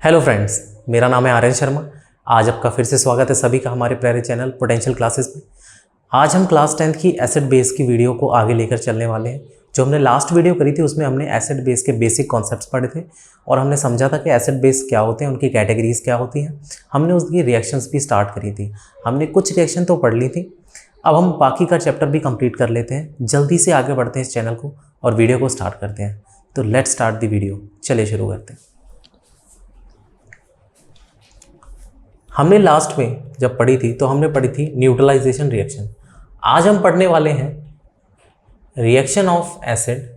Hello friends, मेरा नाम है आर्यन शर्मा। आज आपका फिर से स्वागत है सभी का हमारे प्यारे चैनल पोटेंशियल क्लासेस में। आज हम क्लास 10th की एसिड बेस की वीडियो को आगे लेकर चलने वाले हैं। जो हमने लास्ट वीडियो करी थी उसमें हमने एसिड बेस के बेसिक कॉन्सेप्ट्स पढ़े थे और हमने समझा था कि एसिड बेस क्या होते हैं, उनकी कैटेगरीज क्या होती हैं। हमने उसकी रिएक्शंस भी स्टार्ट करी थी। हमने कुछ रिएक्शन तो पढ़ ली थी। अब हम बाकी का चैप्टर भी कंप्लीट कर लेते हैं। जल्दी से आगे बढ़ते हैं इस चैनल को और वीडियो को स्टार्ट करते हैं। तो लेट्स स्टार्ट द वीडियो। चलिए शुरू करते हैं। हमने लास्ट में जब पढ़ी थी तो हमने पढ़ी थी न्यूट्रलाइजेशन रिएक्शन। आज हम पढ़ने वाले हैं reaction of acid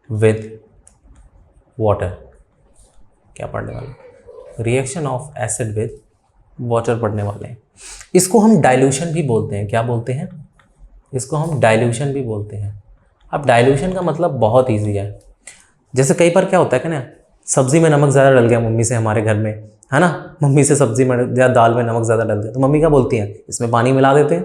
with water. क्या पढ़ने वाले? Reaction of acid with water पढ़ने वाले हैं। इसको हम डाइल्यूशन भी बोलते हैं। क्या बोलते हैं? इसको हम डाइल्यूशन भी बोलते हैं। अब डाइल्यूशन का मतलब बहुत ईजी है। जैसे कई बार क्या होता है कि ना, सब्जी में नमक ज़्यादा डल गया मम्मी से हमारे घर में, है ना। मम्मी से सब्जी में या दाल में नमक ज़्यादा डल गया तो मम्मी क्या बोलती हैं, इसमें पानी मिला देते हैं।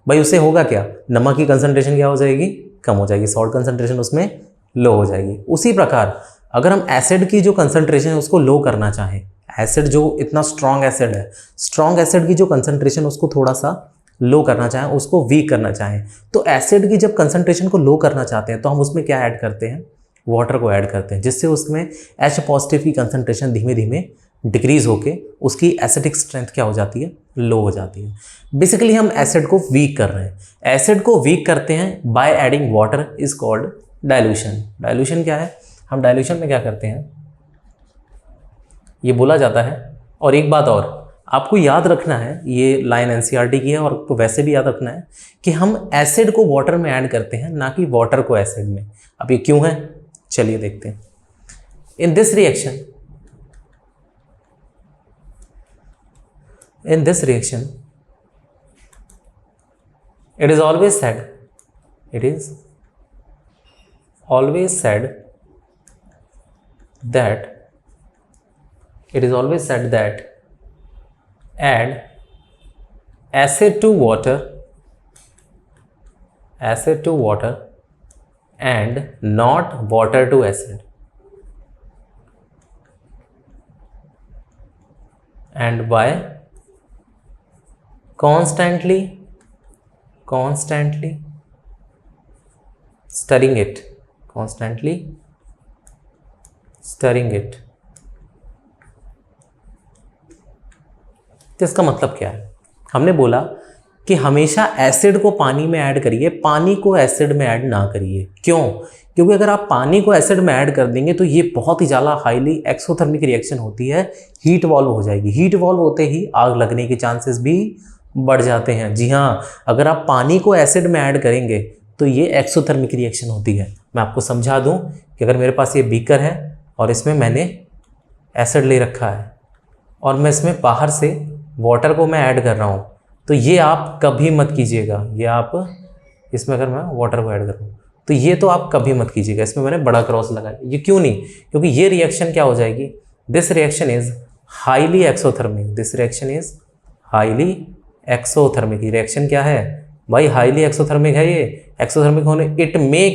भाई उससे होगा क्या? नमक की कंसंट्रेशन क्या हो जाएगी? कम हो जाएगी। सॉल्ट कंसंट्रेशन उसमें लो हो जाएगी। उसी प्रकार अगर हम एसिड की जो कंसंट्रेशन है उसको लो करना चाहें, एसिड जो इतना स्ट्रॉन्ग एसिड है, स्ट्रॉन्ग एसिड की जो कंसंट्रेशन उसको थोड़ा सा लो करना चाहें, उसको वीक करना चाहें, तो एसिड की जब कंसंट्रेशन को लो करना चाहते हैं तो हम उसमें क्या ऐड करते हैं? वाटर को ऐड करते हैं, जिससे उसमें H पॉजिटिव की कंसंट्रेशन धीमे धीमे डिक्रीज होके उसकी एसिडिक स्ट्रेंथ क्या हो जाती है? लो हो जाती है। बेसिकली हम एसिड को वीक कर रहे हैं। एसिड को वीक करते हैं by adding water, is called dilution. Dilution क्या है? हम डाइल्यूशन में क्या करते हैं, ये बोला जाता है। और एक बात और आपको याद रखना है, ये लाइन NCERT की है और आपको वैसे भी याद रखना है कि हम एसिड को वाटर में ऐड करते हैं, ना कि वाटर को एसिड में। अब ये क्यों है, चलिए देखते हैं। In this reaction it is always said that add acid to water and not water to acid, and by constantly stirring it, तो इसका मतलब क्या है? हमने बोला कि हमेशा एसिड को पानी में ऐड करिए, पानी को एसिड में ऐड ना करिए। क्यों? क्योंकि अगर आप पानी को एसिड में ऐड कर देंगे तो ये बहुत ही ज़्यादा हाईली एक्सोथर्मिक रिएक्शन होती है, हीट वॉल्व हो जाएगी। हीट वॉल्व होते ही आग लगने के चांसेस भी बढ़ जाते हैं। जी हाँ, अगर आप पानी को एसिड में ऐड करेंगे तो ये एक्सोथर्मिक रिएक्शन होती है। मैं आपको समझा दूँ कि अगर मेरे पास ये बीकर है और इसमें मैंने एसिड ले रखा है और मैं इसमें बाहर से वाटर को मैं ऐड कर रहा हूँ, तो ये आप कभी मत कीजिएगा। ये आप इसमें अगर मैं वाटर को ऐड कर रहा हूँ तो ये तो आप कभी मत कीजिएगा। इसमें मैंने बड़ा क्रॉस लगाया। ये क्यों नहीं? क्योंकि ये रिएक्शन क्या हो जाएगी? This reaction is highly exothermic. ये रिएक्शन क्या है भाई? हाईली एक्सोथर्मिक है। ये एक्सोथर्मिक होने इट मे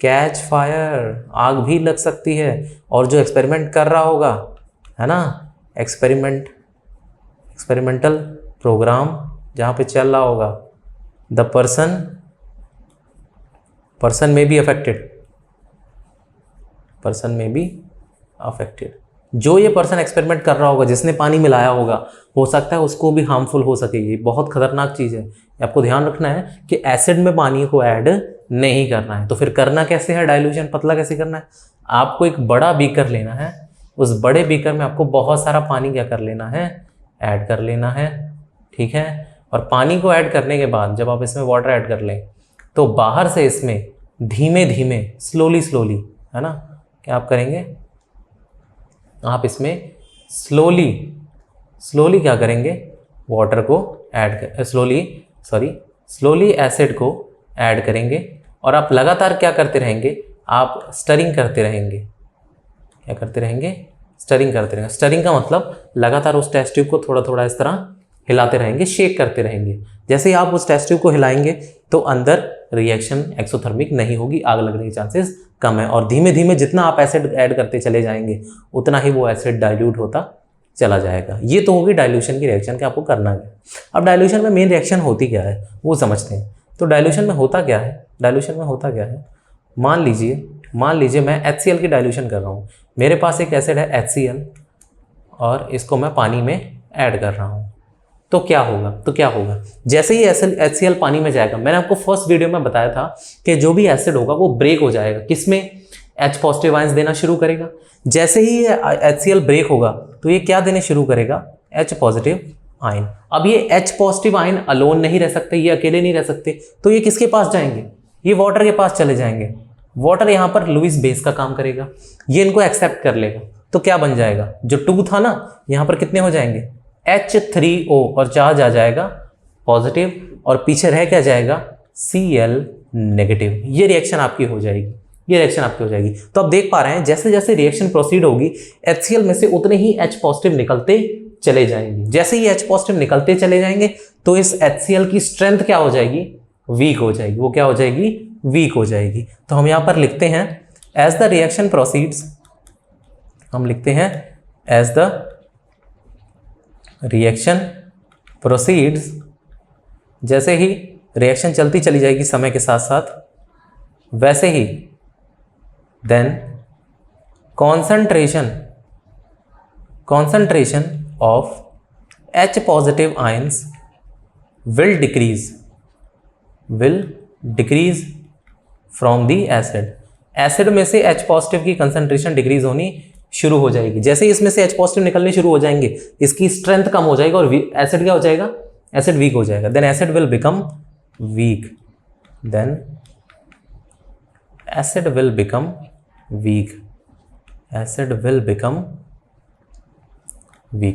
कैच फायर, आग भी लग सकती है। और जो एक्सपेरिमेंट कर रहा होगा, है ना, एक्सपेरिमेंटल प्रोग्राम जहाँ पे चल रहा होगा, द पर्सन में बी अफेक्टेड। जो ये पर्सन एक्सपेरिमेंट कर रहा होगा, जिसने पानी मिलाया होगा, हो सकता है उसको भी हार्मफुल हो सके। ये बहुत खतरनाक चीज़ है। आपको ध्यान रखना है कि एसिड में पानी को ऐड नहीं करना है। तो फिर करना कैसे है? डाइल्यूशन पतला कैसे करना है? आपको एक बड़ा बीकर लेना है। उस बड़े बीकर में आपको बहुत सारा पानी क्या कर लेना है? ऐड कर लेना है। ठीक है। और पानी को ऐड करने के बाद जब आप इसमें वाटर ऐड कर लें तो बाहर से इसमें धीमे धीमे स्लोली, है ना, क्या आप करेंगे? आप इसमें स्लोली क्या करेंगे? वाटर को ऐड कर स्लोली एसिड को ऐड करेंगे और आप लगातार क्या करते रहेंगे? आप स्टरिंग करते रहेंगे। क्या करते रहेंगे? स्टरिंग करते रहेंगे। स्टरिंग का मतलब लगातार उस टेस्ट ट्यूब को थोड़ा थोड़ा इस तरह हिलाते रहेंगे, शेक करते रहेंगे। जैसे ही आप उस टेस्ट ट्यूब को हिलाएंगे तो अंदर रिएक्शन एक्सोथर्मिक नहीं होगी, आग लगने के चांसेस कम है। और धीमे धीमे जितना आप एसिड ऐड करते चले जाएंगे उतना ही वो एसिड डाइल्यूट होता चला जाएगा। ये तो होगी डाइल्यूशन की रिएक्शन कि आपको करना है। अब डाइल्यूशन में मेन रिएक्शन होती क्या है वो समझते हैं। तो डाइल्यूशन में होता क्या है, डाइल्यूशन में होता क्या है, मान लीजिए मैं HCl की डाइल्यूशन कर रहा हूँ। मेरे पास एक एसिड है HCl और इसको मैं पानी में ऐड कर रहा हूँ। तो क्या होगा, जैसे ही HCl पानी में जाएगा, मैंने आपको फर्स्ट वीडियो में बताया था कि जो भी एसिड होगा वो ब्रेक हो जाएगा, किसमें, H पॉजिटिव आयंस देना शुरू करेगा। जैसे ही ये HCl ब्रेक होगा तो ये क्या देने शुरू करेगा, H पॉजिटिव आयन। अब ये H पॉजिटिव आयन अलोन नहीं रह सकते, ये अकेले नहीं रह सकते, तो ये किसके पास जाएंगे, ये वाटर के पास चले जाएंगे। वाटर यहाँ पर लुईस बेस का काम करेगा, ये इनको एक्सेप्ट कर लेगा। तो क्या बन जाएगा, जो 2 था ना, यहाँ पर कितने हो जाएंगे, H3O, और चार्ज आ जाएगा पॉजिटिव और पीछे रह क्या जाएगा, Cl नेगेटिव। ये रिएक्शन आपकी हो जाएगी, तो आप देख पा रहे हैं जैसे जैसे रिएक्शन प्रोसीड होगी HCl में से उतने ही H पॉजिटिव निकलते चले जाएंगे। जैसे ही H पॉजिटिव निकलते चले जाएंगे तो इस HCl की स्ट्रेंथ क्या हो जाएगी, वीक हो जाएगी। वो क्या हो जाएगी, वीक हो जाएगी। तो हम यहाँ पर लिखते हैं एज द रिएक्शन प्रोसीड्स, हम लिखते हैं एज द रिएक्शन प्रोसीड्स, जैसे ही रिएक्शन चलती चली जाएगी समय के साथ साथ, वैसे ही then concentration of H positive ions will decrease from the acid। Acid में से H पॉजिटिव की कंसंट्रेशन डिक्रीज होनी शुरू हो जाएगी। जैसे ही इसमें से H पॉजिटिव निकलने शुरू हो जाएंगे, इसकी स्ट्रेंथ कम हो जाएगी और एसिड क्या हो जाएगा, एसिड वीक हो जाएगा। Then acid will become weak,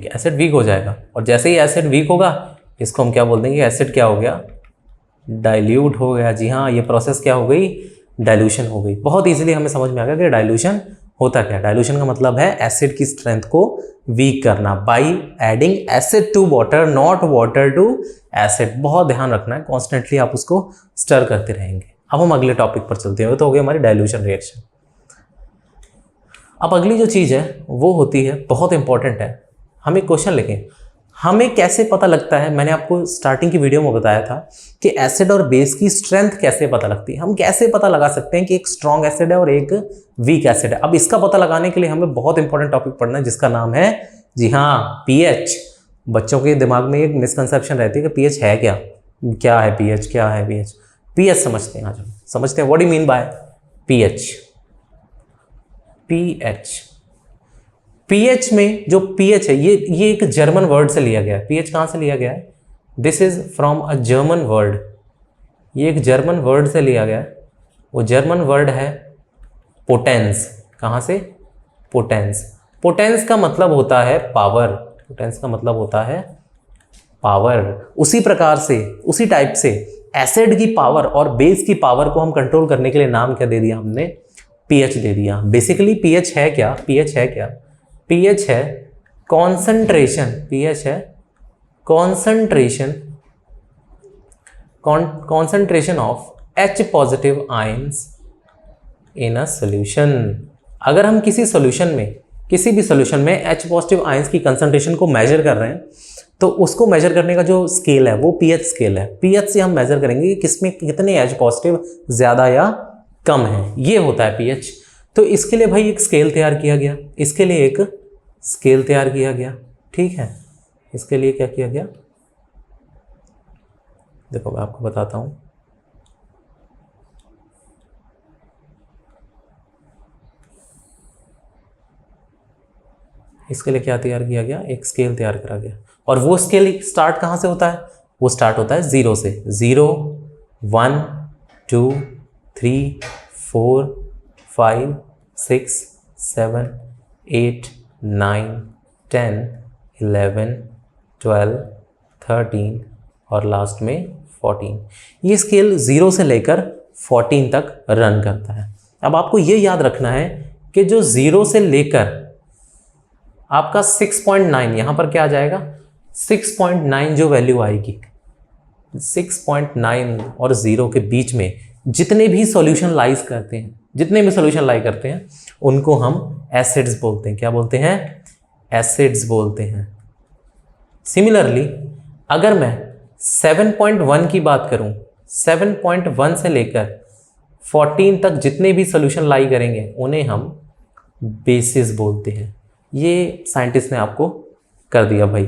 acid weak हो जाएगा। और जैसे ही एसिड वीक होगा, इसको हम क्या बोल देंगे, एसिड क्या हो गया, डाइल्यूट हो गया। जी हाँ, ये प्रोसेस क्या हो गई, डाइल्यूशन हो गई। बहुत इजीली हमें समझ में आ गया कि डाइल्यूशन होता क्या है। डाइल्यूशन का मतलब है एसिड की स्ट्रेंथ को वीक करना by adding acid to water, not water to acid. बहुत ध्यान रखना है, कॉन्स्टेंटली आप उसको स्टर करते रहेंगे। अब हम अगले टॉपिक पर चलते हैं, तो हो गई हमारी डाइल्यूशन रिएक्शन। अब अगली जो चीज़ है वो होती है, बहुत इंपॉर्टेंट है, हम एक क्वेश्चन लिखें, हमें कैसे पता लगता है, मैंने आपको स्टार्टिंग की वीडियो में बताया था कि एसिड और बेस की स्ट्रेंथ कैसे पता लगती है। हम कैसे पता लगा सकते हैं कि एक स्ट्रॉन्ग एसिड है और एक वीक एसिड है। अब इसका पता लगाने के लिए हमें बहुत इंपॉर्टेंट टॉपिक पढ़ना है जिसका नाम है, जी हाँ, पीएच। बच्चों के दिमाग में एक मिसकंसेप्शन रहती है कि पीएच है क्या है पीएच। पीएच समझते हैं, आज हम समझते हैं what do you mean by pH. PH में जो पीएच है, ये एक जर्मन वर्ड से लिया गया है। पीएच कहाँ से लिया गया है, this is from a German word. ये एक जर्मन वर्ड से लिया गया है। वो जर्मन वर्ड है पोटेंस। कहाँ से, पोटेंस। पोटेंस का मतलब होता है पावर। उसी प्रकार से, उसी टाइप से एसिड की पावर और बेस की पावर को हम कंट्रोल करने के लिए नाम क्या दे दिया हमने, पीएच दे दिया। बेसिकली पीएच है क्या, पीएच है concentration of H positive ions in a solution. अगर हम किसी भी सोल्यूशन में H पॉजिटिव आयंस की कंसंट्रेशन को मेजर कर रहे हैं, तो उसको मेजर करने का जो स्केल है वो पीएच स्केल है। पीएच से हम मेजर करेंगे कि किसमें कितने H पॉजिटिव ज़्यादा या कम है, ये होता है पीएच। तो इसके लिए भाई एक स्केल तैयार किया गया, ठीक है। इसके लिए क्या किया गया, देखो मैं आपको बताता हूं। इसके लिए क्या तैयार किया गया, एक स्केल तैयार करा गया। और वो स्केल स्टार्ट कहाँ से होता है, वो स्टार्ट होता है 0 से। 0 1 2 3 4 5 6 7 8 9 10 11 12 13 और लास्ट में 14। ये स्केल 0 से लेकर 14 तक रन करता है। अब आपको ये याद रखना है कि जो 0 से लेकर आपका 6.9, यहाँ पर क्या आ जाएगा, 6.9 जो वैल्यू आएगी, 6.9 और 0 के बीच में जितने भी सॉल्यूशन लाइज करते हैं, जितने भी सॉल्यूशन लाई करते हैं उनको हम एसिड्स बोलते हैं। क्या बोलते हैं? एसिड्स बोलते हैं। सिमिलरली अगर मैं 7.1 की बात करूं, 7.1 से लेकर 14 तक जितने भी सॉल्यूशन लाई करेंगे उन्हें हम बेसिस बोलते हैं। ये साइंटिस्ट ने आपको कर दिया भाई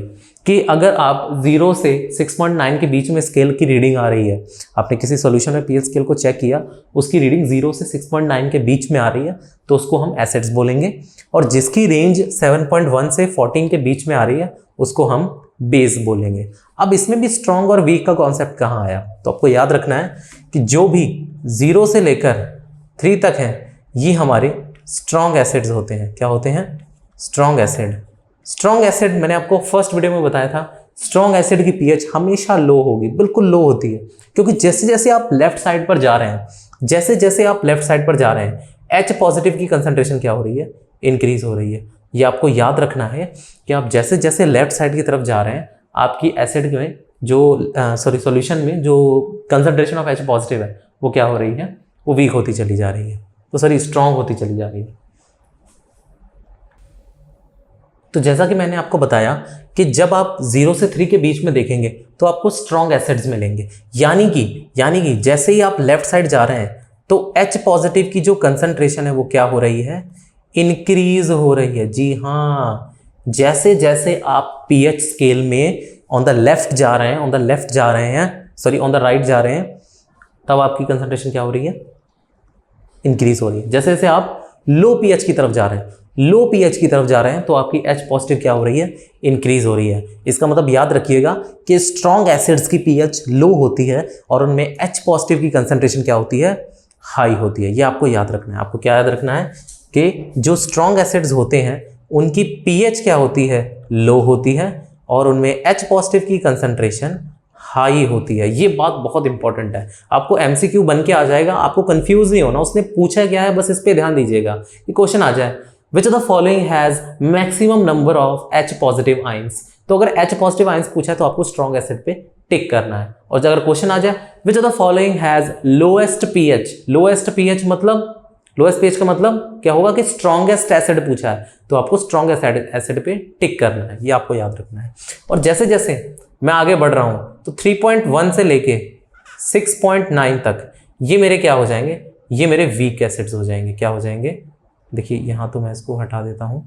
कि अगर आप 0 से 6.9 के बीच में स्केल की रीडिंग आ रही है, आपने किसी सॉल्यूशन में पीएच स्केल को चेक किया, उसकी रीडिंग 0 से 6.9 के बीच में आ रही है तो उसको हम एसिड्स बोलेंगे, और जिसकी रेंज 7.1 से 14 के बीच में आ रही है उसको हम बेस बोलेंगे। अब इसमें भी स्ट्रॉन्ग और वीक का कॉन्सेप्ट कहाँ आया? तो आपको याद रखना है कि जो भी 0 से लेकर 3 तक हैं ये हमारे स्ट्रॉन्ग एसिड्स होते हैं। क्या होते हैं? Strong acid. स्ट्रॉन्ग एसिड मैंने आपको फर्स्ट वीडियो में बताया था, स्ट्रॉन्ग एसिड की पीएच हमेशा लो होगी, बिल्कुल लो होती है, क्योंकि जैसे जैसे आप लेफ्ट साइड पर जा रहे हैं, जैसे जैसे आप लेफ्ट साइड पर जा रहे हैं, H पॉजिटिव की कंसंट्रेशन क्या हो रही है? इंक्रीज हो रही है। ये आपको याद रखना है कि आप जैसे जैसे लेफ्ट साइड की तरफ जा रहे हैं आपकी एसिड में जो सॉल्यूशन में जो कंसंट्रेशन ऑफ H पॉजिटिव है वो क्या हो रही है? वो वीक होती चली जा रही है, तो सॉरी स्ट्रॉन्ग होती चली जा रही है। तो जैसा कि मैंने आपको बताया कि जब आप 0 से 3 के बीच में देखेंगे तो आपको स्ट्रॉन्ग एसिड्स मिलेंगे, यानी कि जैसे ही आप लेफ्ट साइड जा रहे हैं तो H पॉजिटिव की जो कंसंट्रेशन है वो क्या हो रही है? इंक्रीज हो रही है। जी हाँ, जैसे जैसे आप पीएच स्केल में ऑन द लेफ्ट जा रहे हैं, ऑन द राइट जा रहे हैं, तब आपकी कंसंट्रेशन क्या हो रही है? इंक्रीज हो रही है। जैसे जैसे आप लो पीएच की तरफ जा रहे हैं, तो आपकी H पॉजिटिव क्या हो रही है? इंक्रीज हो रही है। इसका मतलब याद रखिएगा कि स्ट्रॉन्ग एसिड्स की पीएच लो होती है और उनमें H पॉजिटिव की कंसंट्रेशन क्या होती है? हाई होती है। ये आपको याद रखना है। आपको क्या याद रखना है कि जो स्ट्रॉन्ग एसिड्स होते हैं उनकी पीएच क्या होती है? लो होती है, और उनमें H पॉजिटिव की कंसंट्रेशन हाई होती है। ये बात बहुत इंपॉर्टेंट है, आपको एमसीक्यू बन के आ जाएगा, आपको कंफ्यूज नहीं होना उसने पूछा क्या है, बस इस पे ध्यान दीजिएगा कि क्वेश्चन आ जाए which of the following has maximum number of H positive ions. तो अगर H पॉजिटिव आइंस पूछा है तो आपको स्ट्रॉन्ग एसिड पे टिक करना है। और अगर क्वेश्चन आ जाए which of the following has lowest pH का मतलब क्या होगा कि स्ट्रॉन्गेस्ट एसिड पूछा है तो आपको स्ट्रॉन्ग एसिड पे टिक करना है। ये आपको याद रखना है। और जैसे जैसे मैं आगे बढ़ रहा हूं तो 3.1 से लेके 6.9 तक ये मेरे क्या हो जाएंगे? ये मेरे वीक एसिड्स हो जाएंगे। क्या हो जाएंगे? देखिए यहां तो मैं इसको हटा देता हूं,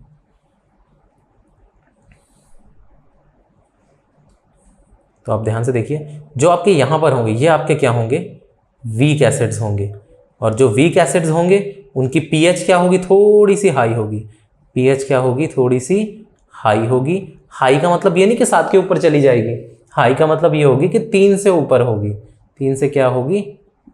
तो आप ध्यान से देखिए, जो आपके यहां पर होंगे ये आपके क्या होंगे? वीक एसिड्स होंगे। और जो वीक एसिड्स होंगे उनकी पीएच क्या होगी? थोड़ी सी हाई होगी। पीएच क्या होगी? थोड़ी सी हाई होगी। हाई का मतलब ये नहीं कि 7 के ऊपर चली जाएगी, हाई का मतलब ये होगी कि 3 से ऊपर होगी। 3 से क्या होगी?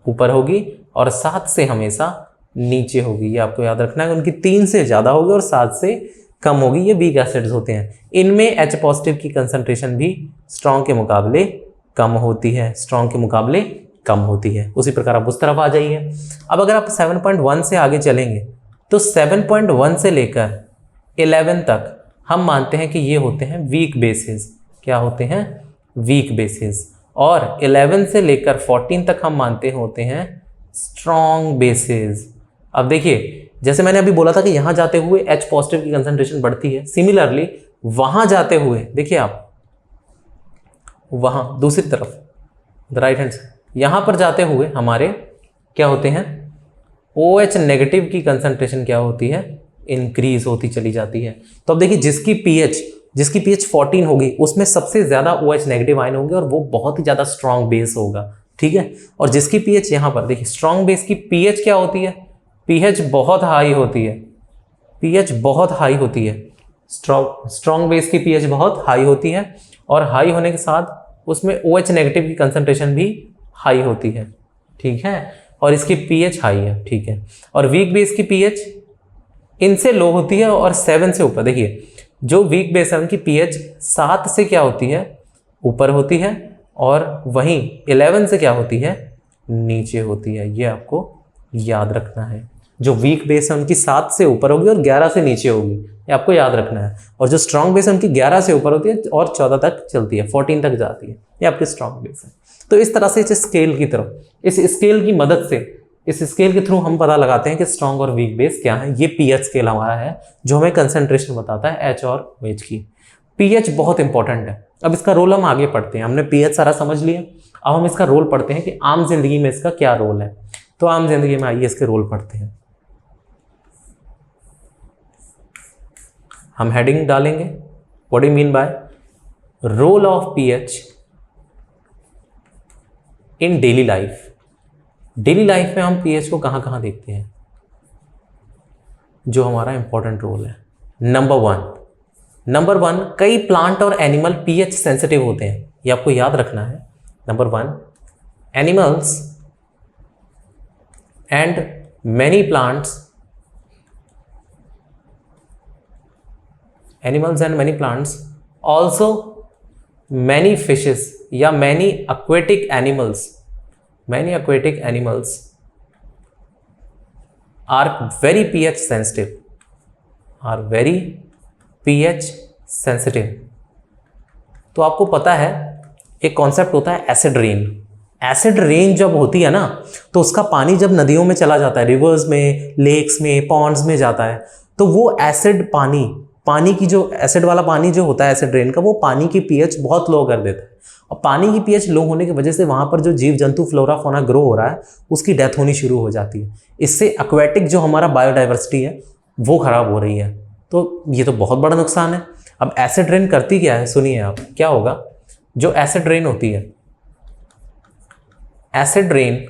ऊपर होगी, और 7 से हमेशा नीचे होगी। ये आपको याद रखना है, उनकी 3 से ज़्यादा होगी और 7 से कम होगी। ये वीक एसिड्स होते हैं। इनमें H पॉजिटिव की कंसंट्रेशन भी स्ट्रॉन्ग के मुकाबले कम होती है, उसी प्रकार आप उस तरफ आ जाइए। अब अगर आप 7.1 से आगे चलेंगे तो 7.1 से लेकर 11 तक हम मानते हैं कि ये होते हैं वीक बेसिस। क्या होते हैं? Weak basis. और 11 से लेकर 14 तक हम मानते होते हैं स्ट्रॉन्ग बेसिस। अब देखिए, जैसे मैंने अभी बोला था कि यहां जाते हुए H पॉजिटिव की कंसंट्रेशन बढ़ती है, सिमिलरली वहां जाते हुए देखिए आप, वहां दूसरी तरफ राइट हैंड से यहां पर जाते हुए हमारे क्या होते हैं? OH नेगेटिव की कंसंट्रेशन क्या होती है? इंक्रीज होती चली जाती है। तो अब देखिए, जिसकी पीएच 14 होगी उसमें सबसे ज्यादा OH नेगेटिव आयन होंगे और वो बहुत ही ज्यादा स्ट्रॉन्ग बेस होगा, ठीक है। और जिसकी पीएच यहां पर देखिए, स्ट्रॉन्ग बेस की पीएच क्या होती है? पीएच बहुत हाई होती है। स्ट्रॉन्ग बेस की पीएच बहुत हाई होती है, और हाई होने के साथ उसमें OH नेगेटिव की कंसंट्रेशन भी हाई होती है, ठीक है। और इसकी पीएच हाई है, ठीक है। और वीक बेस की पीएच इनसे लो होती है और 7 से ऊपर। देखिए, जो वीक बेस है उनकी पीएच 7 से क्या होती है? ऊपर होती है, और वहीं 11 से क्या होती है? नीचे होती है। ये आपको याद रखना है। जो वीक बेस है उनकी 7 से ऊपर होगी और 11 से नीचे होगी, ये आपको याद रखना है। और जो स्ट्रॉन्ग बेस है उनकी 11 से ऊपर होती है और 14 तक चलती है, 14 तक जाती है, ये आपकी स्ट्रॉन्ग बेस है। तो इस तरह से इस स्केल की तरफ, इस स्केल की मदद से, इस स्केल के थ्रू हम पता लगाते हैं कि स्ट्रॉन्ग और वीक बेस क्या है। ये पीएच स्केल हमारा है जो हमें कंसंट्रेशन बताता है एच और वेज की। पीएच बहुत इंपॉर्टेंट है। अब इसका रोल हम आगे पढ़ते हैं। हमने पीएच सारा समझ लिया, अब हम इसका रोल पढ़ते हैं कि आम जिंदगी में इसका क्या रोल है। तो आम जिंदगी में आइए इसके रोल पढ़ते हैं। हम हेडिंग डालेंगे, what do mean by role of pH in daily life. Daily life में हम पीएच को कहाँ कहाँ देखते हैं, जो हमारा इंपॉर्टेंट रोल है। नंबर वन, कई प्लांट और एनिमल पीएच सेंसिटिव होते हैं, ये आपको याद रखना है। Number one, animals and many plants, animals and many plants, also many fishes या many aquatic animals, many aquatic animals are very pH sensitive, are very pH sensitive. तो आपको पता है एक कॉन्सेप्ट होता है एसिड रेन। एसिड रेन जब होती है ना, तो उसका पानी जब नदियों में चला जाता है, रिवर्स में, लेक्स में, पॉन्ड्स में जाता है, तो वो एसिड पानी की जो एसिड वाला पानी जो होता है एसिड रेन का, वो पानी की पीएच बहुत लो कर देता है। और पानी की पीएच लो होने की वजह से वहाँ पर जो जीव जंतु फ्लोरा फोना ग्रो हो रहा है उसकी डेथ होनी शुरू हो जाती है। इससे एक्वेटिक जो हमारा बायोडाइवर्सिटी है वो खराब हो रही है। तो ये तो बहुत बड़ा नुकसान है। अब एसिड रेन करती क्या है, सुनिए आप क्या होगा। जो एसिड रेन होती है, acid rain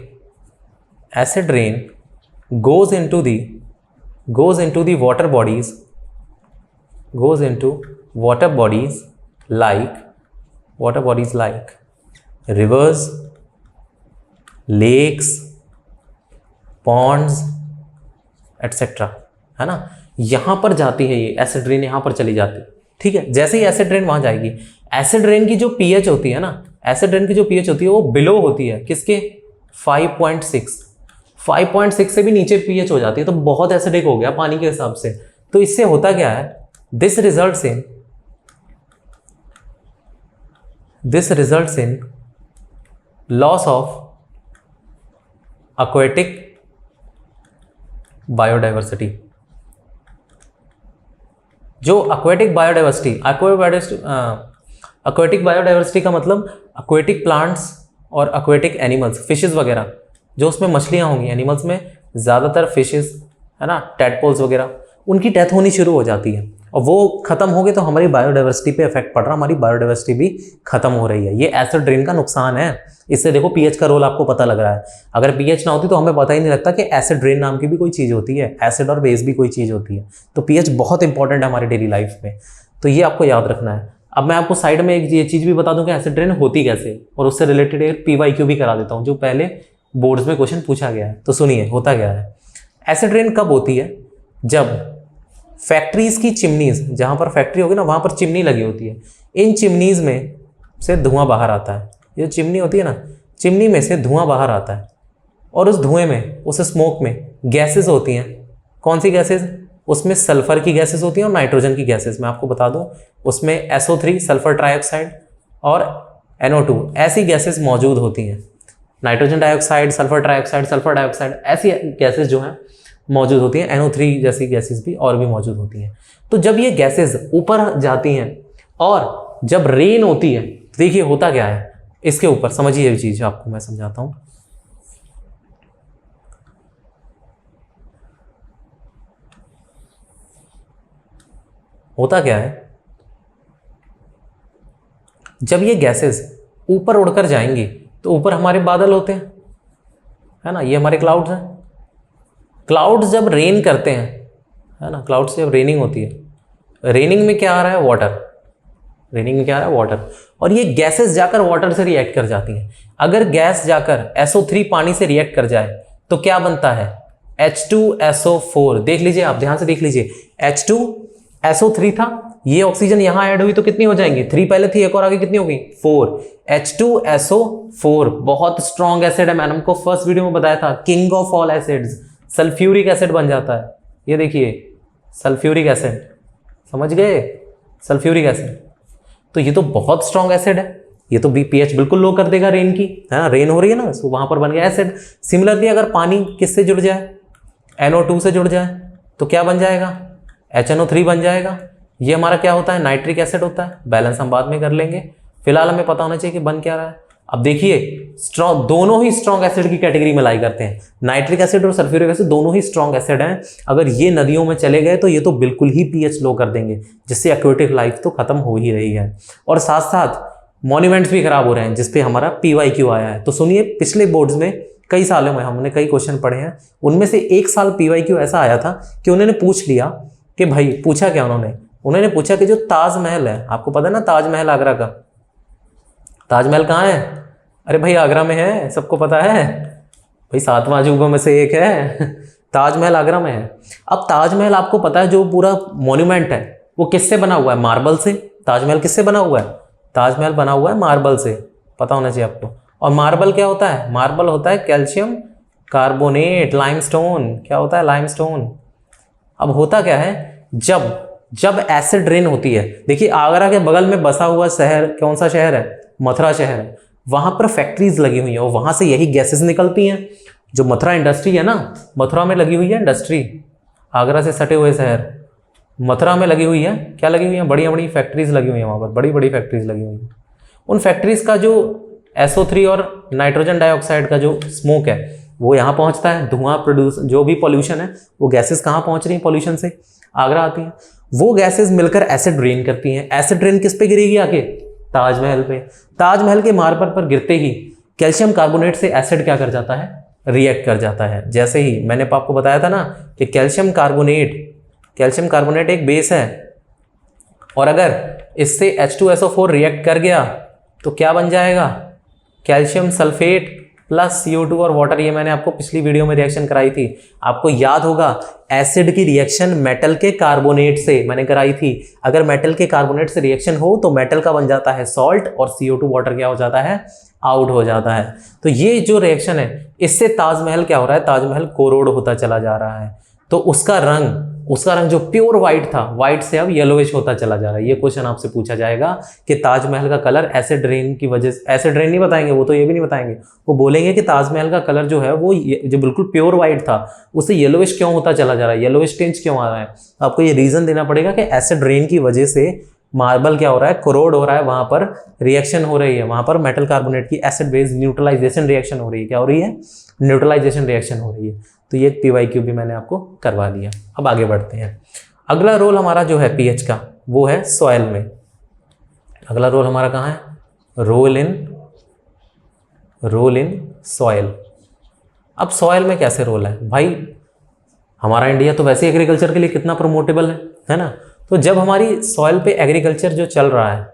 goes into the water bodies, goes into water bodies like rivers, lakes, ponds, etc. है ना, यहां पर जाती है ये एसिड रेन, यहां पर चली जाती है। ठीक है, जैसे ही एसिड रेन वहां जाएगी, एसिड रेन की जो पीएच होती है ना, एसिड रेन की जो पीएच होती है वो बिलो होती है किसके, 5.6 से भी नीचे पीएच हो जाती है। तो बहुत एसिडिक हो गया पानी के हिसाब से। तो इससे होता क्या है, this results in loss of aquatic biodiversity. जो aquatic बायोडाइवर्सिटी का मतलब aquatic प्लांट्स और aquatic एनिमल्स, फिशेस वगैरह, जो उसमें मछलियां होंगी, एनिमल्स में ज़्यादातर फिशेस है ना, टैडपोल्स वगैरह, उनकी डेथ होनी शुरू हो जाती है। और वो खत्म हो गए तो हमारी बायोडाइवर्सिटी पे इफेक्ट पड़ रहा, हमारी बायोडाइवर्सिटी भी खत्म हो रही है। ये एसिड रेन का नुकसान है। इससे देखो पीएच का रोल आपको पता लग रहा है। अगर पीएच ना होती तो हमें पता ही नहीं लगता कि एसिड रेन नाम की भी कोई चीज़ होती है, एसिड और बेस भी कोई चीज़ होती है। तो पीएच बहुत इंपॉर्टेंट है हमारी डेली लाइफ में, तो ये आपको याद रखना है। अब मैं आपको साइड में एक ये चीज़ भी बता दूं कि एसिड रेन होती कैसे, और उससे रिलेटेड एक PYQ भी करा देता हूँ जो पहले बोर्ड्स में क्वेश्चन पूछा गया है। तो सुनिए होता क्या है। एसिड रेन कब होती है, जब फैक्ट्रीज की चिमनीज, जहां पर फैक्ट्री होगी ना वहां पर चिमनी लगी होती है, इन चिमनीज में से धुआं बाहर आता है। ये चिमनी होती है ना, चिमनी में से धुआं बाहर आता है, और उस धुएं में, उस स्मोक में गैसेस होती हैं। कौन सी गैसेस, उसमें सल्फर की गैसेस होती हैं और नाइट्रोजन की गैसेस। मैं आपको बता दूं, उसमें SO3 सल्फर ट्राइऑक्साइड और NO2 ऐसी गैसेस मौजूद होती हैं। नाइट्रोजन डाइऑक्साइड, सल्फर डाइऑक्साइड ऐसी गैसेस जो हैं मौजूद होती हैं। NO3 जैसी गैसेस भी और भी मौजूद होती हैं। तो जब ये गैसेस ऊपर जाती हैं और जब रेन होती है, देखिए होता क्या है इसके ऊपर, समझिए ये चीज आपको मैं समझाता हूं। होता क्या है, जब ये गैसेस ऊपर उड़कर जाएंगी तो ऊपर हमारे बादल होते हैं, है ना, ये हमारे क्लाउड्स हैं। क्लाउड्स जब रेन करते हैं, है ना, क्लाउड्स जब रेनिंग होती है, रेनिंग में क्या आ रहा है, वाटर, रेनिंग में क्या आ रहा है, वाटर, और ये गैसेस जाकर वाटर से रिएक्ट कर जाती हैं। अगर गैस जाकर SO3 पानी से रिएक्ट कर जाए तो क्या बनता है, H2SO4। देख लीजिए आप, ध्यान से देख लीजिए, H2SO3 था, ये ऑक्सीजन यहां ऐड हुई तो कितनी हो जाएंगी, 3 पहले थी, एक और आगे कितनी होगी, 4, H2SO4। बहुत स्ट्रॉन्ग एसिड है, मैंने आपको फर्स्ट वीडियो में बताया था, king of all acids, sulphuric acid बन जाता है। ये देखिए सल्फ्यूरिक एसिड, समझ गए, सल्फ्यूरिक एसिड। तो ये तो बहुत स्ट्रॉन्ग एसिड है, ये तो pH बिल्कुल लो कर देगा रेन की, है ना, रेन हो रही है ना, तो वहां पर बन गया एसिड। सिमिलरली अगर पानी किससे जुड़ जाए, NO2 से जुड़ जाए तो क्या बन जाएगा, HNO3 बन जाएगा। ये हमारा क्या होता है, नाइट्रिक एसिड होता है। बैलेंस हम बाद में कर लेंगे, फिलहाल हमें पता होना चाहिए कि बन क्या रहा है। अब देखिए स्ट्रॉन्ग, दोनों ही स्ट्रॉन्ग एसिड की कैटेगरी में लाई करते हैं। नाइट्रिक एसिड और सल्फ्यूरिक एसिड दोनों ही स्ट्रॉन्ग एसिड हैं। अगर ये नदियों में चले गए तो ये तो बिल्कुल ही pH लो कर देंगे, जिससे एक्वेटिक लाइफ तो खत्म हो ही रही है, और साथ साथ मॉन्यूमेंट्स भी खराब हो रहे हैं, जिसपे हमारा PYQ आया है। तो सुनिए, पिछले बोर्ड्स में कई सालों में हमने कई क्वेश्चन पढ़े हैं, उनमें से एक साल PYQ ऐसा आया था कि उन्होंने पूछ लिया कि भाई, पूछा क्या उन्होंने पूछा कि जो ताजमहल है, आपको पता है ना ताजमहल आगरा का, ताजमहल कहाँ है, अरे भाई आगरा में है, सबको पता है भाई, 7वां अजूबों में से एक है ताजमहल आगरा में है। अब ताजमहल आपको पता है जो पूरा मॉन्यूमेंट है वो किससे बना हुआ है, मार्बल से। ताजमहल किससे बना हुआ है, ताजमहल बना हुआ है मार्बल से, पता होना चाहिए आपको। और मार्बल क्या होता है, मार्बल होता है कैल्शियम कार्बोनेट, लाइमस्टोन। क्या होता है, लाइमस्टोन। अब होता क्या है, जब एसिड रेन होती है, देखिए आगरा के बगल में बसा हुआ शहर कौन सा शहर है, मथुरा शहर है। वहां पर फैक्ट्रीज लगी हुई हैं और वहां से यही गैसेस निकलती हैं। जो मथुरा इंडस्ट्री है ना, मथुरा में लगी हुई है इंडस्ट्री, आगरा से सटे हुए शहर मथुरा में लगी हुई है। क्या लगी हुई है, बड़ी बड़ी फैक्ट्रीज लगी हुई हैं वहाँ पर, बड़ी बड़ी फैक्ट्रीज लगी हुई हैं। उन फैक्ट्रीज का जो SO3 और नाइट्रोजन डाइऑक्साइड का जो स्मोक है वो यहाँ पहुँचता है, धुआं प्रोड्यूस, जो भी पॉल्यूशन है वो गैसेस कहाँ पहुँच रही हैं, पॉल्यूशन से आगरा आती हैं। वो गैसेस मिलकर एसिड रेन करती हैं। एसिड रेन किस पे गिरेगी आके, ताजमहल पे। ताजमहल के मार्बल पर गिरते ही कैल्शियम कार्बोनेट से एसिड क्या कर जाता है, रिएक्ट कर जाता है। जैसे ही मैंने आपको बताया था ना कि कैल्शियम कार्बोनेट एक बेस है, और अगर इससे H2SO4 रिएक्ट कर गया तो क्या बन जाएगा, कैल्शियम सल्फेट प्लस CO2 और वाटर। ये मैंने आपको पिछली वीडियो में रिएक्शन कराई थी, आपको याद होगा। एसिड की रिएक्शन मेटल के कार्बोनेट से मैंने कराई थी। अगर मेटल के कार्बोनेट से रिएक्शन हो तो मेटल का बन जाता है सॉल्ट, और CO2 वाटर क्या हो जाता है, आउट हो जाता है। तो ये जो रिएक्शन है, इससे ताजमहल क्या हो रहा है, ताजमहल कोरोड होता चला जा रहा है। तो उसका रंग जो प्योर वाइट था, वाइट से अब येलोइश होता चला जा रहा है। ये क्वेश्चन आपसे पूछा जाएगा कि ताजमहल का कलर एसिड रेन की वजह से, एसिड रेन नहीं बताएंगे वो, तो ये भी नहीं बताएंगे, वो बोलेंगे कि ताजमहल का कलर जो है वो जो बिल्कुल प्योर वाइट था उससे येलोइश क्यों होता चला जा रहा है, येलोइश टिंच क्यों आ रहा है। आपको ये रीजन देना पड़ेगा कि एसिड रेन की वजह से मार्बल क्या हो रहा है, कोरोड हो रहा है, वहां पर रिएक्शन हो रही है, वहां पर मेटल कार्बोनेट की एसिड बेस न्यूट्रलाइजेशन रिएक्शन हो रही है। क्या हो रही है, न्यूट्रलाइजेशन रिएक्शन हो रही है। तो ये PYQ भी मैंने आपको करवा दिया। अब आगे बढ़ते हैं। अगला रोल हमारा जो है pH का, वो है सॉइल में। अगला रोल हमारा कहाँ है, रोल इन सॉइल। अब सॉइल में कैसे रोल है भाई, हमारा इंडिया तो वैसे एग्रीकल्चर के लिए कितना प्रमोटेबल है ना। तो जब हमारी सॉइल पे एग्रीकल्चर जो चल रहा है,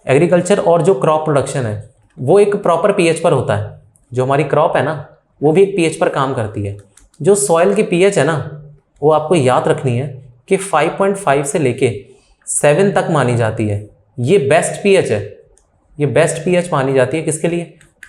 एग्रीकल्चर और जो क्रॉप प्रोडक्शन है वो एक प्रॉपर pH पर होता है। जो हमारी क्रॉप है ना वो भी एक pH पर काम करती है। जो सॉइल की pH है ना, वो आपको याद रखनी है कि 5.5 से लेके 7 तक मानी जाती है। ये बेस्ट pH है, ये बेस्ट pH मानी जाती है किसके लिए,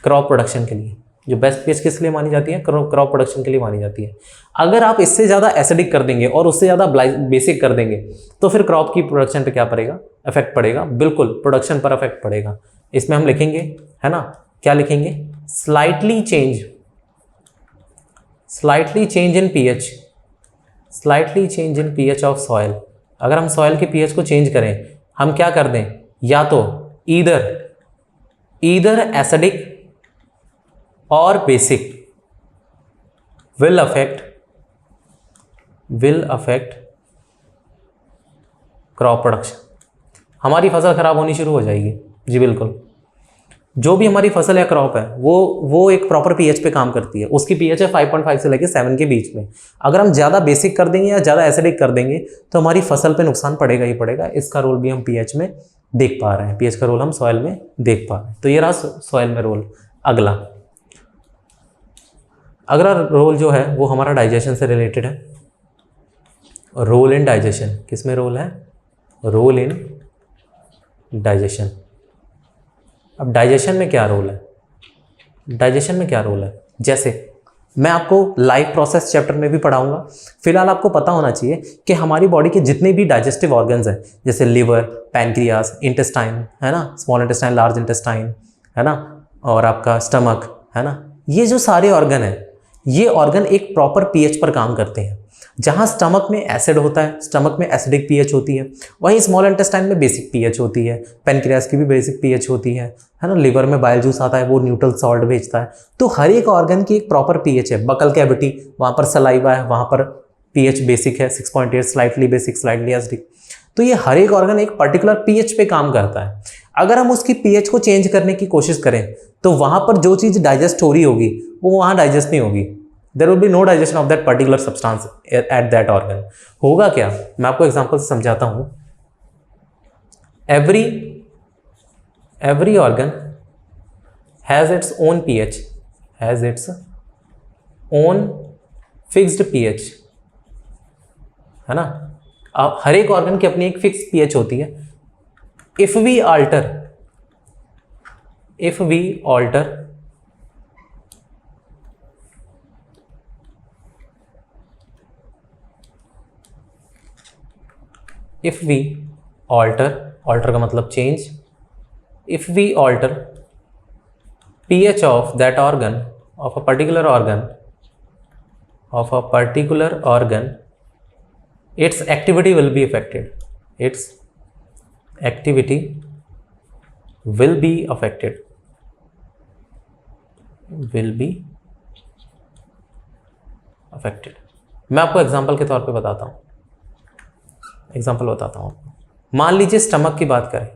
क्रॉप प्रोडक्शन के लिए। जो बेस्ट pH किस लिए मानी जाती है, क्रॉप प्रोडक्शन के लिए मानी जाती है। अगर आप इससे ज़्यादा एसिडिक कर देंगे और उससे ज़्यादा बेसिक कर देंगे तो फिर क्रॉप की प्रोडक्शन पे क्या पड़ेगा, इफेक्ट पड़ेगा, बिल्कुल प्रोडक्शन पर इफेक्ट पड़ेगा। इसमें हम लिखेंगे, है ना, क्या लिखेंगे, slightly change in pH, slightly change in pH of soil. अगर हम सॉइल के pH को चेंज करें, हम क्या कर दें, या तो ईदर एसिडिक और basic will affect crop production. हमारी फसल खराब होनी शुरू हो जाएगी। जी बिल्कुल, जो भी हमारी फसल या क्रॉप है वो एक प्रॉपर pH पे काम करती है। उसकी pH है 5.5 से लेकर 7 के बीच में। अगर हम ज़्यादा बेसिक कर देंगे या ज़्यादा एसिडिक कर देंगे तो हमारी फसल पे नुकसान पड़ेगा ही पड़ेगा। इसका रोल भी हम pH में देख पा रहे हैं, pH का रोल हम सॉइल में देख पा रहे हैं। तो ये रहा सॉइल में रोल। अगला रोल जो है वो हमारा डाइजेशन से रिलेटेड है। रोल इन डाइजेशन, किस में रोल है, रोल इन डाइजेशन। अब डाइजेशन में क्या रोल है, जैसे मैं आपको लाइफ प्रोसेस चैप्टर में भी पढ़ाऊंगा। फिलहाल आपको पता होना चाहिए कि हमारी बॉडी के जितने भी डाइजेस्टिव ऑर्गन्स हैं, जैसे लिवर, पैनक्रियास, इंटेस्टाइन, है ना, स्मॉल इंटेस्टाइन, लार्ज इंटेस्टाइन, है ना, और आपका स्टमक, है ना, ये जो सारे ऑर्गन हैं, ये ऑर्गन एक प्रॉपर पीएच पर काम करते हैं। जहाँ स्टमक में एसिड होता है, स्टमक में एसिडिक पीएच होती है, वहीं स्मॉल इंटेस्टाइन में बेसिक पीएच होती है, पैनक्रियास की भी बेसिक पीएच होती है ना, लिवर में बाइल जूस आता है, वो न्यूट्रल सॉल्ट भेजता है। तो हर एक ऑर्गन की एक प्रॉपर पीएच है। बकल कैविटी, वहाँ पर सलाइवा है, वहाँ पर पीएच बेसिक है 6.8, स्लाइटली बेसिक, स्लाइटली एसिडिक। तो ये हर एक ऑर्गन एक पर्टिकुलर पीएच पे काम करता है। अगर हम उसकी पीएच को चेंज करने की कोशिश करें तो वहाँ पर जो चीज़ डाइजेस्ट हो रही होगी वो वहाँ डाइजेस्ट नहीं होगी। There will be no digestion of that particular substance at that organ. होगा क्या, मैं आपको एग्जांपल से समझाता हूँ। every organ has its own pH, has its own fixed pH, है ना। अब हर एक ऑर्गन की अपनी एक फिक्स पीएच होती है। If we alter if we alter का मतलब change, if we alter pH of that organ, of a particular organ, its activity will be affected. Its activity will be affected. मैं आपको example के तौर पे बताता हूँ। मान लीजिए स्टमक की बात करें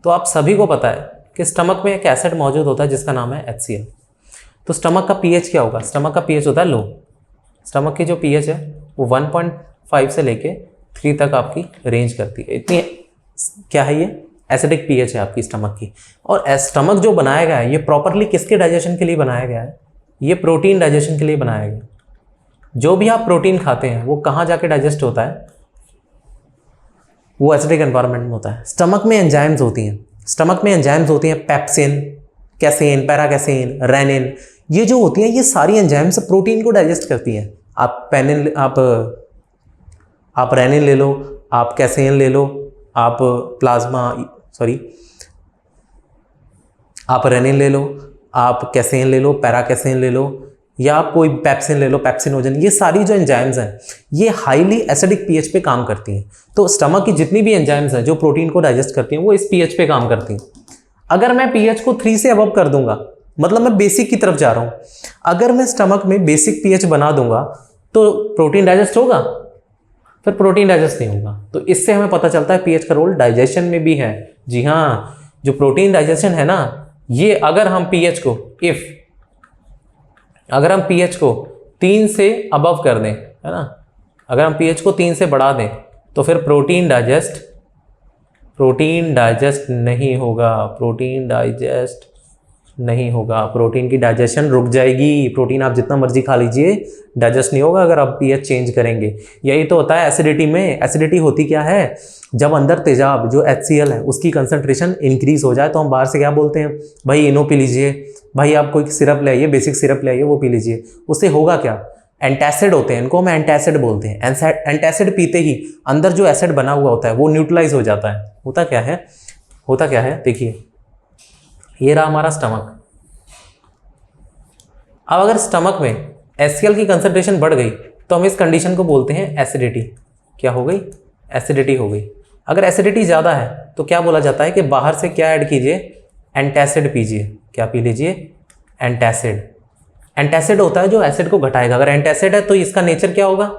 तो आप सभी को पता है कि स्टमक में एक एसिड मौजूद होता है जिसका नाम है HCl। तो स्टमक का पीएच क्या होगा? स्टमक का पीएच होता है लो। स्टमक की जो पीएच है वो 1.5 से लेके 3 तक आपकी रेंज करती है। इतनी क्या है, ये एसिडिक पीएच है आपकी स्टमक की। और स्टमक जो बनाया गया है ये प्रॉपरली किसके डाइजेशन के लिए बनाया गया है? ये प्रोटीन डाइजेशन के लिए बनाया गया। जो भी आप प्रोटीन खाते हैं वो कहाँ जाके डाइजेस्ट होता है? वो एसिडिक एनवायरनमेंट में होता है। स्टमक में एंजाइम्स होती हैं, पेप्सिन, कैसेन, पैराकैसेन, रेनिन, ये जो होती हैं ये सारी एंजाइम्स प्रोटीन को डाइजेस्ट करती हैं। आप रेनिन ले लो, आप कैसेन ले लो, आप आप रेनिन ले लो, आप कैसेन ले लो, पैराकैसेन ले लो, या आप कोई पेप्सिन ले लो, पेप्सिनोजन, ये सारी जो एंजाइम्स हैं ये हाईली एसिडिक पीएच पे काम करती हैं। तो स्टमक की जितनी भी एंजाइम्स हैं जो प्रोटीन को डाइजेस्ट करती हैं वो इस पीएच पे काम करती हैं। अगर मैं पीएच को 3 से अबव कर दूंगा, मतलब मैं बेसिक की तरफ जा रहा हूँ, अगर मैं स्टमक में बेसिक पीएच बना दूंगा तो प्रोटीन डाइजेस्ट होगा? फिर प्रोटीन डाइजेस्ट नहीं होगा। तो इससे हमें पता चलता है पीएच का रोल डाइजेशन में भी है। जी हाँ, जो प्रोटीन डाइजेशन है ना, ये अगर हम पीएच को 3 से अबव कर दें, है ना, अगर हम पीएच को 3 से बढ़ा दें तो फिर प्रोटीन डाइजेस्ट नहीं होगा। प्रोटीन की डाइजेशन रुक जाएगी। प्रोटीन आप जितना मर्जी खा लीजिए, डाइजेस्ट नहीं होगा अगर आप पीएच चेंज करेंगे। यही तो होता है एसिडिटी में। एसिडिटी होती क्या है? जब अंदर तेजाब जो HCl है उसकी कंसंट्रेशन इंक्रीज हो जाए तो हम बाहर से क्या बोलते हैं? भाई इनो पी लीजिए, भाई आप कोई सिरप ले आइए, बेसिक सिरप ले आइए, वो पी लीजिए। उससे होगा क्या? एंटासिड होते हैं, इनको हम एंटासिड बोलते हैं। एंटासिड पीते ही अंदर जो एसिड बना हुआ होता है वो न्यूट्रलाइज हो जाता है। होता क्या है देखिए, ये रहा हमारा स्टमक। अब अगर स्टमक में HCl की कंसंट्रेशन बढ़ गई तो हम इस कंडीशन को बोलते हैं एसिडिटी। क्या हो गई? एसिडिटी हो गई। अगर एसिडिटी ज़्यादा है तो क्या बोला जाता है कि बाहर से क्या ऐड कीजिए? एंटासिड पीजिए। क्या पी लीजिए? एंटासिड। एंटासिड होता है जो एसिड को घटाएगा। अगर एंटासिड है तो इसका नेचर क्या होगा?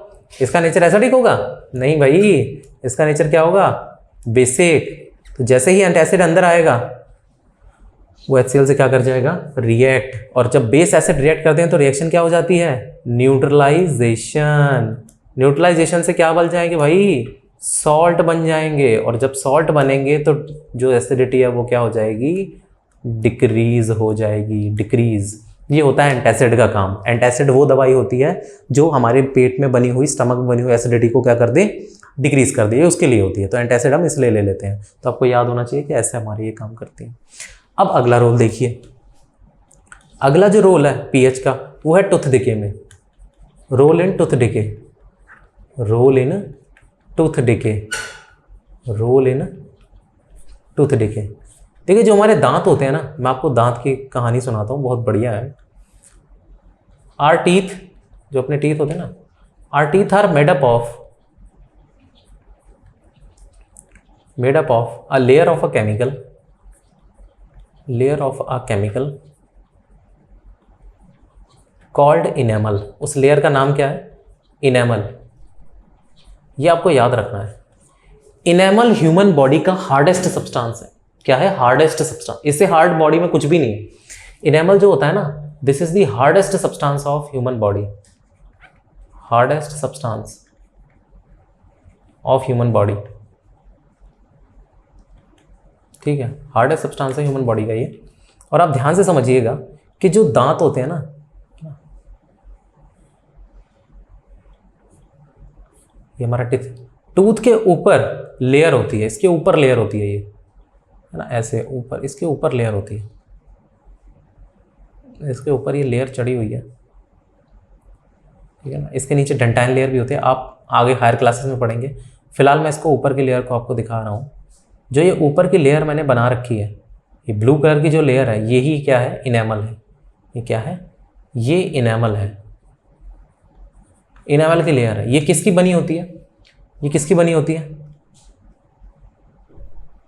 इसका नेचर एसिडिक होगा? नहीं भाई, इसका नेचर क्या होगा? बेसिक। तो जैसे ही एंटासिड अंदर आएगा वो HCl से क्या कर जाएगा? रिएक्ट। और जब बेस एसिड रिएक्ट करते हैं तो रिएक्शन क्या हो जाती है? न्यूट्रलाइजेशन। न्यूट्रलाइजेशन से क्या बन जाएंगे भाई? सॉल्ट बन जाएंगे। और जब सॉल्ट बनेंगे तो जो एसिडिटी है वो क्या हो जाएगी? डिक्रीज हो जाएगी। डिक्रीज, ये होता है एंटासिड का काम। एंटासिड वो दवाई होती है जो हमारे पेट में बनी हुई, स्टमक में बनी हुई एसिडिटी को क्या कर दे? डिक्रीज कर दे। उसके लिए होती है। तो एंटासिड हम इसलिए ले लेते हैं। तो आपको याद होना चाहिए कि ऐसे हमारे ये काम करती है। अब अगला रोल देखिए। अगला जो रोल है पीएच का वो है टूथ डिके में, role in tooth decay, role in tooth decay, role in tooth decay. देखिए जो हमारे दांत होते हैं ना, मैं आपको दांत की कहानी सुनाता हूँ, बहुत बढ़िया है। आर टीथ, जो अपने टीथ होते हैं ना, are teeth are made up of a layer of a chemical, layer of a chemical called enamel. उस लेयर का नाम क्या है? इनेमल। ये आपको याद रखना है। इनेमल ह्यूमन बॉडी का हार्डेस्ट सब्सटेंस है। क्या है? Hardest substance. इससे हार्ड बॉडी में कुछ भी नहीं है। इनेमल जो होता है ना, this is the hardest substance of human body, hardest substance of human body. ठीक है, हार्डेस्ट सब्सटेंस है ह्यूमन बॉडी का ये। और आप ध्यान से समझिएगा कि जो दांत होते हैं ना, ये हमारा टीथ, टूथ के ऊपर लेयर होती है, इसके ऊपर लेयर होती है, ये है ना, ऐसे ऊपर, इसके ऊपर लेयर होती है, इसके ऊपर ये लेयर चढ़ी हुई है, ठीक है ना। इसके नीचे डेंटाइन लेयर भी होती है, आप आगे हायर क्लासेस में पढ़ेंगे। फिलहाल मैं इसको ऊपर की लेयर को आपको दिखा रहा हूँ। जो ये ऊपर की लेयर मैंने बना रखी है, ये ब्लू कलर की जो लेयर है, यही क्या है? इनेमल है। ये क्या है? ये इनेमल है, इनेमल की लेयर है। ये किसकी बनी होती है? ये किसकी बनी होती है?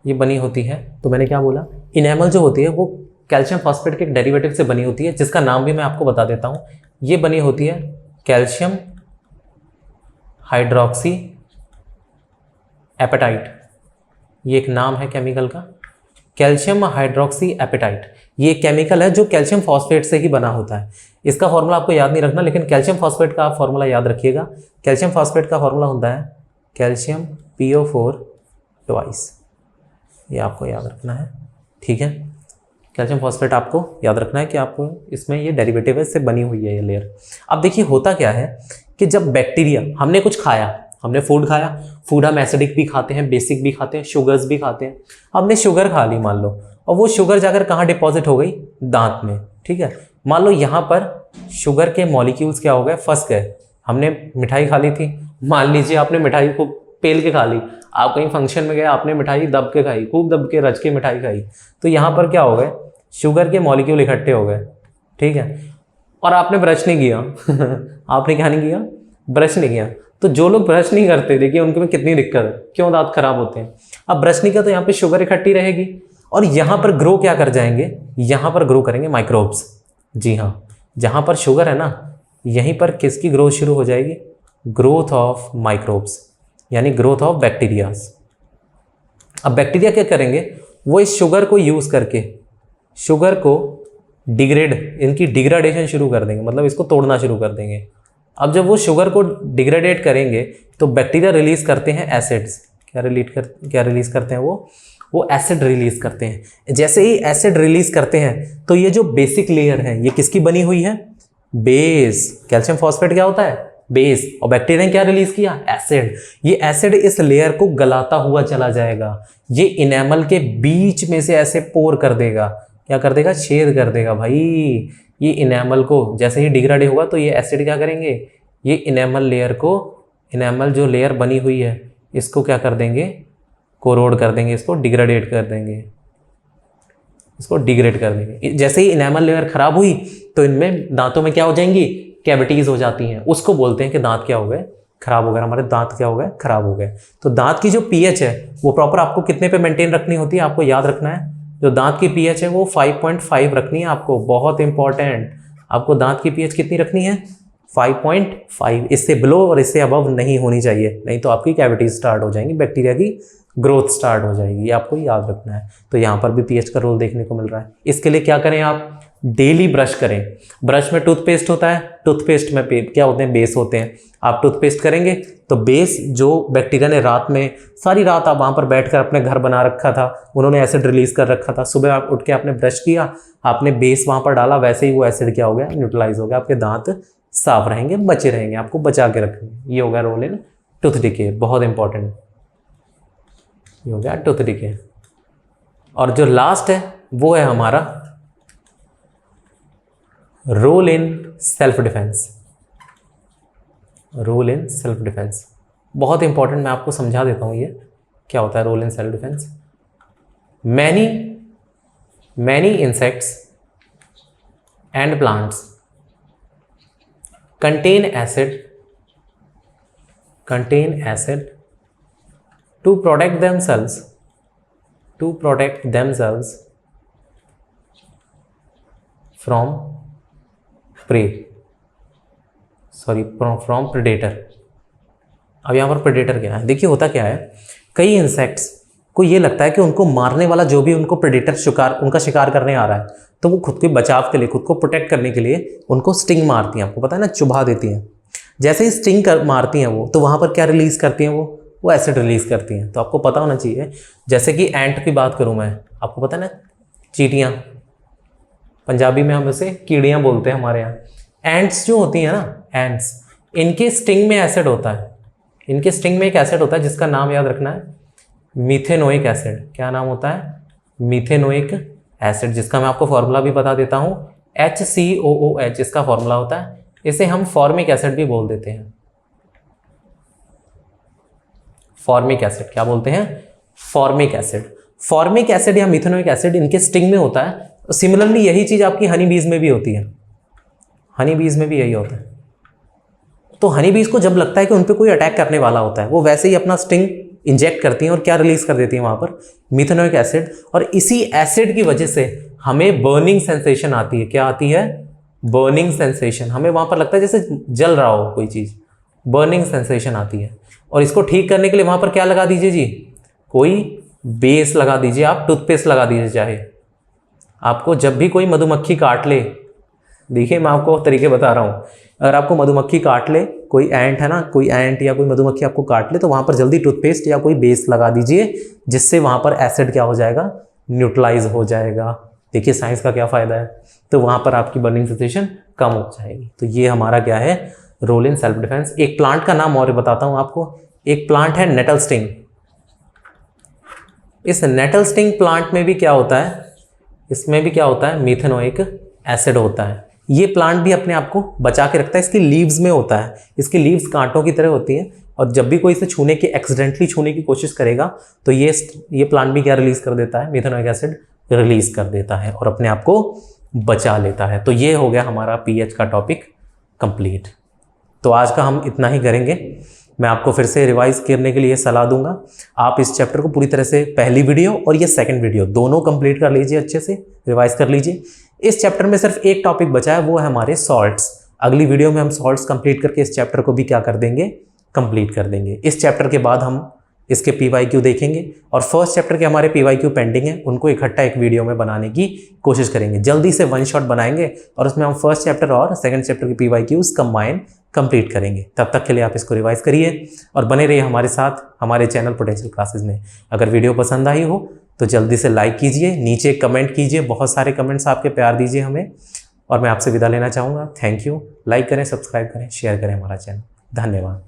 ये बनी होती है, तो मैंने क्या बोला, इनेमल जो होती है वो कैल्शियम फॉस्फेट के एक डेरिवेटिव से बनी होती है, जिसका नाम भी मैं आपको बता देता हूँ। ये बनी होती है कैल्शियम हाइड्रोक्सी एपेटाइट। ये एक नाम है केमिकल का, कैल्शियम हाइड्रोक्सी एपेटाइट। ये एक केमिकल है जो कैल्शियम फॉस्फेट से ही बना होता है। इसका फॉर्मूला आपको याद नहीं रखना, लेकिन कैल्शियम फॉस्फेट का आप फॉर्मूला याद रखिएगा। कैल्शियम फॉस्फेट का फॉर्मूला होता है कैल्शियम PO4 ट्वाइस। ये आपको याद रखना है, ठीक है। कैल्शियम फॉस्फेट आपको याद रखना है कि आपको इसमें ये डेरिवेटिव से बनी हुई है ये लेयर। अब देखिए होता क्या है कि जब बैक्टीरिया, हमने कुछ खाया, हमने फूड खाया, फूड हम एसिडिक भी खाते हैं, बेसिक भी खाते हैं, शुगर्स भी खाते हैं। हमने शुगर खा ली मान लो, और वो शुगर जाकर कहाँ डिपॉजिट हो गई? दांत में, ठीक है। मान लो यहाँ पर शुगर के मॉलिक्यूल्स क्या हो गए? फंस गए। हमने मिठाई खा ली थी, मान लीजिए आपने मिठाई को पेल के खा ली, आप कहीं फंक्शन में गए, आपने मिठाई दब के खाई, खूब दब के रच के मिठाई खाई, तो यहाँ पर क्या हो गए? शुगर के मॉलिक्यूल इकट्ठे हो गए, ठीक है। और आपने ब्रश नहीं किया आपने क्या नहीं किया? ब्रश नहीं किया। तो जो लोग ब्रश नहीं करते, देखिए उनके में कितनी दिक्कत है, क्यों दांत खराब होते हैं। अब ब्रश नहीं किया तो यहाँ पे शुगर इकट्ठी रहेगी, और यहाँ पर ग्रो क्या कर जाएंगे? यहाँ पर ग्रो करेंगे माइक्रोब्स। जी हाँ, जहाँ पर शुगर है ना, यहीं पर किसकी ग्रोथ शुरू हो जाएगी? ग्रोथ ऑफ माइक्रोब्स, यानी ग्रोथ ऑफ बैक्टीरियाज। अब बैक्टीरिया क्या करेंगे? वो इस शुगर को यूज़ करके शुगर को डिग्रेड, इनकी डिग्रेडेशन शुरू कर देंगे, मतलब इसको तोड़ना शुरू कर देंगे। अब जब वो शुगर को डिग्रेडेट करेंगे तो बैक्टीरिया रिलीज करते हैं एसिड्स। क्या रिलीज करते हैं? वो एसिड रिलीज करते हैं। जैसे ही एसिड रिलीज करते हैं तो ये जो बेसिक लेयर है, ये किसकी बनी हुई है? बेस। कैल्शियम फॉस्फेट क्या होता है? बेस। और बैक्टीरिया ने क्या रिलीज किया? एसिड। ये एसिड इस लेयर को गलाता हुआ चला जाएगा, ये इनेमल के बीच में से ऐसे पोर कर देगा। क्या कर देगा? छेद कर देगा भाई। ये इनेमल को जैसे ही डिग्रेड होगा तो ये एसिड क्या करेंगे? ये इनेमल लेयर को, इनेमल जो लेयर बनी हुई है, इसको क्या कर देंगे? कोरोड कर देंगे, इसको डिग्रेडेट कर देंगे, इसको डिग्रेड कर देंगे। जैसे ही इनेमल लेयर खराब हुई तो इनमें दांतों में क्या हो जाएंगी? कैविटीज हो जाती हैं। उसको बोलते हैं कि दांत क्या हो गए? खराब हो गए, हमारे दांत क्या हो गए? खराब हो गए। तो दांत की जो पीएच है वो प्रॉपर आपको कितने पे मेंटेन रखनी होती है? आपको याद रखना है, जो दांत की पीएच है वो 5.5 रखनी है आपको। बहुत इंपॉर्टेंट, आपको दांत की पीएच कितनी रखनी है? 5.5। इससे बिलो और इससे अबव नहीं होनी चाहिए, नहीं तो आपकी कैविटीज स्टार्ट हो जाएंगी, बैक्टीरिया की ग्रोथ स्टार्ट हो जाएगी। ये आपको याद रखना है। तो यहाँ पर भी पीएच का रोल देखने को मिल रहा है। इसके लिए क्या करें? आप डेली ब्रश करें। ब्रश में टूथपेस्ट होता है, टूथपेस्ट में क्या होते हैं? बेस होते हैं। आप टूथपेस्ट करेंगे तो बेस जो बैक्टीरिया ने रात में, सारी रात आप वहाँ पर बैठकर अपने घर बना रखा था, उन्होंने एसिड रिलीज कर रखा था, सुबह आप उठ के आपने ब्रश किया, आपने बेस वहाँ पर डाला, वैसे ही वो एसिड क्या हो गया? न्यूट्रलाइज हो गया। आपके दांत साफ रहेंगे, बचे रहेंगे, आपको बचा के रखेंगे। ये हो गया रोल इन टूथ डिके, बहुत इंपॉर्टेंट। ये हो गया टूथ डिके। और जो लास्ट है वो है हमारा role in self defence, role in self defence बहुत इंपॉर्टेंट, मैं आपको समझा देता हूँ ये क्या होता है role in self defence. Many insects and plants contain acid to protect themselves from prey, from predator। अब यहाँ पर प्रेडेटर क्या है, देखिए होता क्या है, कई इंसेक्ट्स को ये लगता है कि उनको मारने वाला जो भी उनको प्रेडेटर उनका शिकार करने आ रहा है, तो वो खुद के बचाव के लिए, खुद को प्रोटेक्ट करने के लिए उनको स्टिंग मारती हैं। आपको पता है ना, चुभा देती हैं। जैसे ही स्टिंग मारती हैं वो, तो वहाँ पर क्या रिलीज़ करती हैं वो एसिड रिलीज़ करती हैं। तो आपको पता होना चाहिए, जैसे कि एंट की बात करूँ मैं, आपको पता है ना, चींटियाँ, पंजाबी में हम उसे कीड़ियाँ बोलते हैं हमारे यहाँ। एंट्स जो होती हैं ना, एंट्स, इनके स्टिंग में एसिड होता है, इनके स्टिंग में एक एसिड होता है जिसका नाम याद रखना है, मीथेनोइक एसिड। क्या नाम होता है? मीथेनोइक एसिड, जिसका मैं आपको फॉर्मूला भी बता देता हूँ, HCOOH इसका फॉर्मूला होता है। इसे हम फॉर्मिक एसिड भी बोल देते हैं। फॉर्मिक एसिड क्या बोलते हैं? Formic acid. फॉर्मिक एसिड या मिथेनोइक एसिड इनके स्टिंग में होता है। सिमिलरली यही चीज आपकी हनी बीज में भी होती है, हनी बीज में भी यही होता है। तो हनी बीज को जब लगता है कि उन पर कोई अटैक करने वाला होता है, वो वैसे ही अपना स्टिंग इंजेक्ट करती हैं और क्या रिलीज कर देती हैं वहां पर? Methanoic acid. और इसी एसिड की वजह से हमें बर्निंग सेंसेशन आती है। क्या आती है? Burning sensation. हमें वहां पर लगता है जैसे जल रहा हो कोई चीज, बर्निंग सेंसेशन आती है। और इसको ठीक करने के लिए वहां पर क्या लगा दीजिए जी? कोई बेस लगा दीजिए, आप टूथपेस्ट लगा दीजिए। चाहे आपको जब भी कोई मधुमक्खी काट ले, देखिए मैं आपको तरीके बता रहा हूँ, अगर आपको मधुमक्खी काट ले, कोई एंट है ना, कोई एंट या कोई मधुमक्खी आपको काट ले, तो वहाँ पर जल्दी टूथपेस्ट या कोई बेस लगा दीजिए, जिससे वहाँ पर एसिड क्या हो जाएगा? न्यूट्रलाइज हो जाएगा। देखिए साइंस का क्या फ़ायदा है। तो वहाँ पर आपकी बर्निंग सेंसेशन कम हो जाएगी। तो ये हमारा क्या है? Role in self defence. एक प्लांट का नाम और बताता हूँ आपको। एक प्लांट है नेटल स्टिंग। इस नेटल स्टिंग प्लांट में भी क्या होता है? इसमें भी क्या होता है? मीथेनोइक एसिड होता है। ये प्लांट भी अपने आप को बचा के रखता है। इसकी लीव्स में होता है, इसकी लीव्स कांटों की तरह होती हैं, और जब भी कोई इसे एक्सीडेंटली छूने की कोशिश करेगा, तो ये प्लांट भी क्या रिलीज कर देता है? मीथेनोइक एसिड रिलीज कर देता है और अपने आप को बचा लेता है। तो ये हो गया हमारा पीएच का टॉपिक कंप्लीट। तो आज का हम इतना ही करेंगे। मैं आपको फिर से रिवाइज करने के लिए सलाह दूंगा, आप इस चैप्टर को पूरी तरह से, पहली वीडियो और ये सेकंड वीडियो दोनों कंप्लीट कर लीजिए, अच्छे से रिवाइज कर लीजिए। इस चैप्टर में सिर्फ एक टॉपिक बचा है, वो है हमारे सॉल्ट्स। अगली वीडियो में हम सॉल्ट्स कंप्लीट करके इस चैप्टर को भी क्या कर देंगे? कंप्लीट कर देंगे। इस चैप्टर के बाद हम इसके PYQ देखेंगे, और फर्स्ट चैप्टर के हमारे PYQ पेंडिंग है, उनको इकट्ठा एक वीडियो में बनाने की कोशिश करेंगे। जल्दी से वन शॉट बनाएंगे और उसमें हम फर्स्ट चैप्टर और सेकंड चैप्टर के PYQs कंबाइन कंप्लीट करेंगे। तब तक के लिए आप इसको रिवाइज करिए और बने रहिए हमारे साथ हमारे चैनल पोटेंशियल क्लासेस में। अगर वीडियो पसंद आई हो तो जल्दी से लाइक कीजिए, नीचे कमेंट कीजिए, बहुत सारे कमेंट्स आपके प्यार दीजिए हमें, और मैं आपसे विदा लेना चाहूँगा। Thank you. लाइक करें, सब्सक्राइब करें, शेयर करें हमारा चैनल। धन्यवाद।